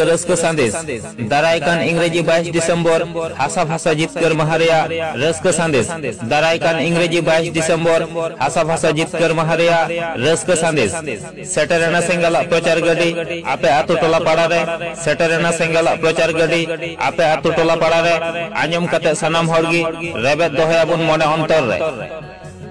Rusk संदेश दारायकान इंग्रेजी 22 December हासा भाषा जितकर महारेया रस्क संदेश दारायकान इंग्रेजी 22 डिसेम्बर हासा भाषा जितकर महारेया रस्क संदेश सेटरेना सेंगला प्रचार गडी आपे आतु टोला पाड़ा रे सेटरेना सेंगला प्रचार गडी आपे आतु टोला पाड़ा रे आंजम कते सनाम हरगी रेबेत दोहयाबुन मने अंतर रे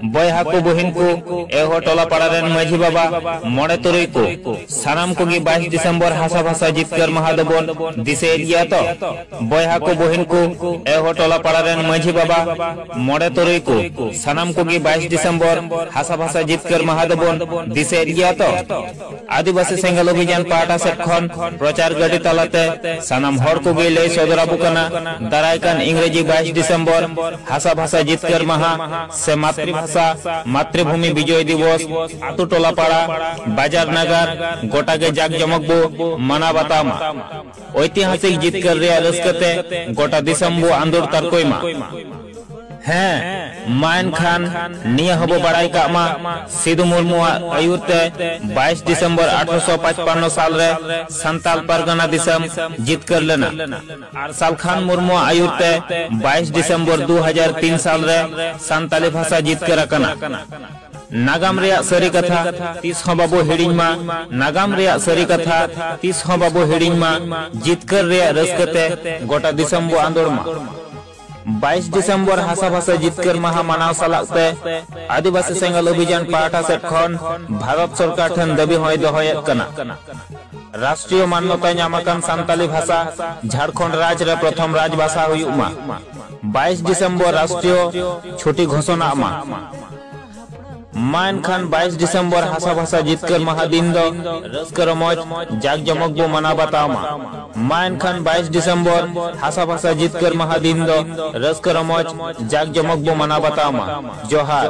बयहा को बहिन को एहो टोला पाड़ा रेन माझी बाबा मोड़े तुरई को सानाम को 22 डिसेम्बर हासा भाषा जितकर महादबन दिसे दिया तो बयहा को बहिन को एहो टोला पाड़ा रेन माझी बाबा मोड़े तुरई को सानाम को 22 डिसेम्बर हासा भाषा जितकर महादबन दिसे दिया तो आदिवासी सेंगल अभियान पाटा सेट खन प्रचार गडी तलाते सानाम हर को गे लई सदराबु कना दारायकान इंग्रेजी 22 डिसेम्बर हासा भाषा जितकर महा से मातृभूमि विजय दिवस आतु टोला पाड़ा बाजार नगर गोटा के जाक जमक बो मना बतामा ऐतिहासिक जितकर रे रस्कते गोटा दिसम बो आंदोर तरकोइमा हैं मायन खान निया हबो बड़ाई का मा सिद्धू मुर्मू आयुरते 22 दिसंबर 1855 साल रे संताल परगना दिसम जीत कर लेना अरसाल खान मुर्मू आयुरते 22 दिसंबर 2003 साल रे संताली भाषा जीत कर रखना नागाम रे सरी कथा 30 बाबू हिडिंग मा नागाम रे सरी कथा 30 बाबू हिडिंग मा जीत कर रे रस्कते गोटा दिसम बो आंदोर मा 22 दिसंबर हासा भाषा जितकर महा मनाव सालाते आदिवासी सेंगल अभियान पाटा सेट खन भारत सरकार ठन दाबी होय दोहयत कना राष्ट्रीय मान्यता नामकन संताली भाषा झारखंड राज्य रे प्रथम राजभाषा हुयुमा 22 दिसंबर राष्ट्रीय छुट्टी घोषणा मा मायन खान 22 दिसंबर हासा भाषा जितकर महादिन दो रस्कर मौज जाग जमक बो मना बतामा मायन खान 22 दिसंबर हासा भाषा जितकर महादिन दो रस्कर मौज जाग जमक बो मना बतामा जोहार।